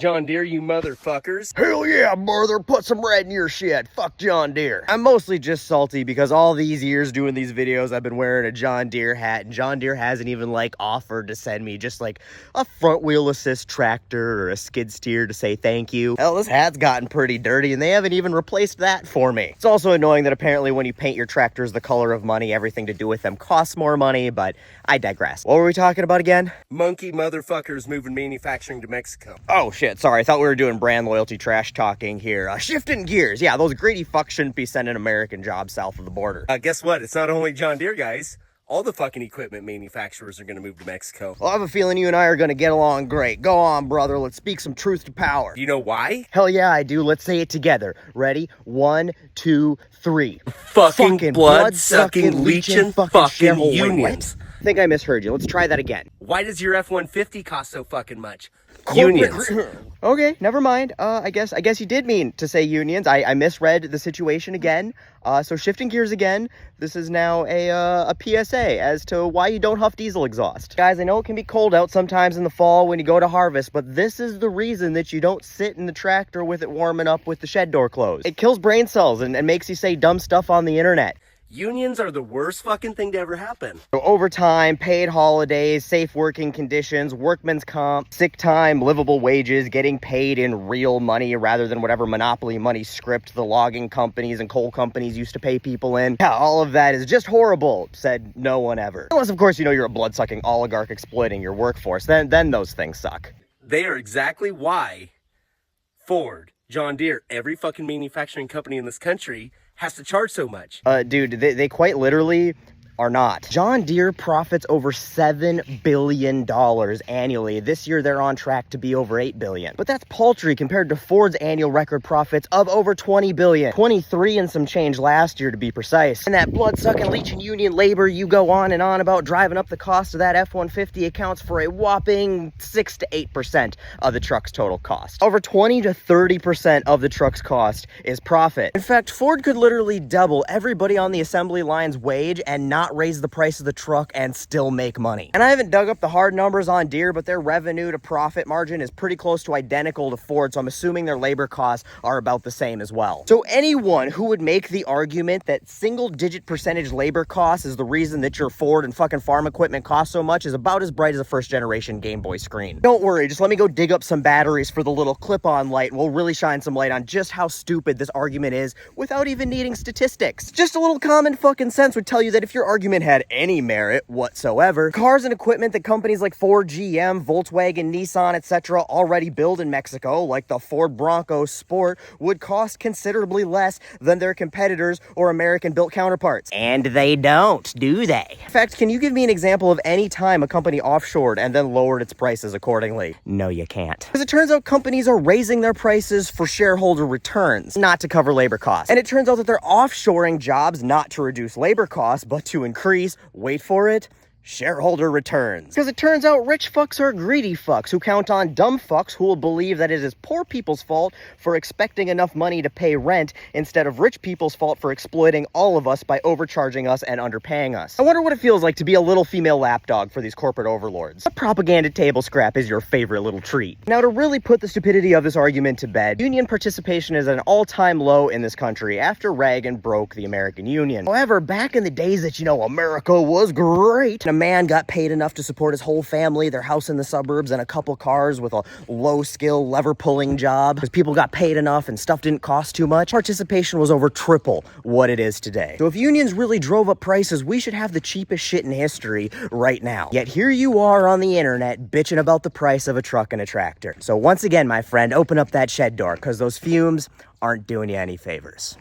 John Deere, you motherfuckers. Hell yeah, brother, put some red in your shit. Fuck John Deere. I'm mostly just salty because all these years doing these videos, I've been wearing a John Deere hat, and John Deere hasn't even, offered to send me just, a front wheel assist tractor or a skid steer to say thank you. Hell, this hat's gotten pretty dirty, and they haven't even replaced that for me. It's also annoying that apparently when you paint your tractors the color of money, everything to do with them costs more money, but I digress. What were we talking about again? Monkey motherfuckers moving manufacturing to Mexico. Oh, shit. Sorry, I thought we were doing brand loyalty trash talking here. Shifting gears. Yeah, those greedy fucks shouldn't be sending American jobs south of the border. Guess what? It's not only John Deere, guys. All the fucking equipment manufacturers are going to move to Mexico. Well, I have a feeling you and I are going to get along great. Go on, brother. Let's speak some truth to power. Do you know why? Hell yeah, I do. Let's say it together. Ready? 1, 2, 3. Fucking blood-sucking, leeching fucking unions. I think I misheard you. Let's try that again. Why does your F-150 cost so fucking much? Unions. Okay, never mind. I guess you did mean to say unions. I misread the situation again. So shifting gears again, this is now a PSA as to why you don't huff diesel exhaust. Guys, I know it can be cold out sometimes in the fall when you go to harvest, but this is the reason that you don't sit in the tractor with it warming up with the shed door closed. It kills brain cells and makes you say dumb stuff on the internet. Unions are the worst fucking thing to ever happen. So overtime, paid holidays, safe working conditions, workman's comp, sick time, livable wages, getting paid in real money rather than whatever monopoly money script the logging companies and coal companies used to pay people in. Yeah, all of that is just horrible, said no one ever. Unless, of course, you know you're a blood-sucking oligarch exploiting your workforce. Then those things suck. They are exactly why Ford, John Deere, every fucking manufacturing company in this country has to charge so much. Dude, they quite literally are not. John Deere profits over $7 billion annually. This year, they're on track to be over $8 billion. But that's paltry compared to Ford's annual record profits of over $20 billion. 23 and some change last year, to be precise. And that blood-sucking leeching union labor you go on and on about driving up the cost of that F-150 accounts for a whopping 6 to 8% of the truck's total cost. Over 20 to 30% of the truck's cost is profit. In fact, Ford could literally double everybody on the assembly line's wage and not raise the price of the truck and still make money. And I haven't dug up the hard numbers on Deere, but their revenue to profit margin is pretty close to identical to Ford, so I'm assuming their labor costs are about the same as well. So anyone who would make the argument that single-digit percentage labor costs is the reason that your Ford and fucking farm equipment costs so much is about as bright as a first-generation Game Boy screen. Don't worry, just let me go dig up some batteries for the little clip-on light, and we'll really shine some light on just how stupid this argument is without even needing statistics. Just a little common fucking sense would tell you that if your argument had any merit whatsoever, cars and equipment that companies like Ford, GM, Volkswagen, Nissan, etc. already build in Mexico, like the Ford Bronco Sport, would cost considerably less than their competitors or American-built counterparts. And they don't, do they? In fact, can you give me an example of any time a company offshored and then lowered its prices accordingly? No, you can't. Because it turns out companies are raising their prices for shareholder returns, not to cover labor costs. And it turns out that they're offshoring jobs not to reduce labor costs, but to increase, wait for it, shareholder returns. Because it turns out rich fucks are greedy fucks who count on dumb fucks who will believe that it is poor people's fault for expecting enough money to pay rent instead of rich people's fault for exploiting all of us by overcharging us and underpaying us. I wonder what it feels like to be a little female lapdog for these corporate overlords. What propaganda table scrap is your favorite little treat? Now, to really put the stupidity of this argument to bed, union participation is at an all-time low in this country after Reagan broke the American Union. However, back in the days that, America was great, a man got paid enough to support his whole family, their house in the suburbs, and a couple cars with a low-skill lever-pulling job. Because people got paid enough and stuff didn't cost too much, participation was over triple what it is today. So if unions really drove up prices, we should have the cheapest shit in history right now. Yet here you are on the internet bitching about the price of a truck and a tractor. So once again, my friend, open up that shed door, because those fumes aren't doing you any favors.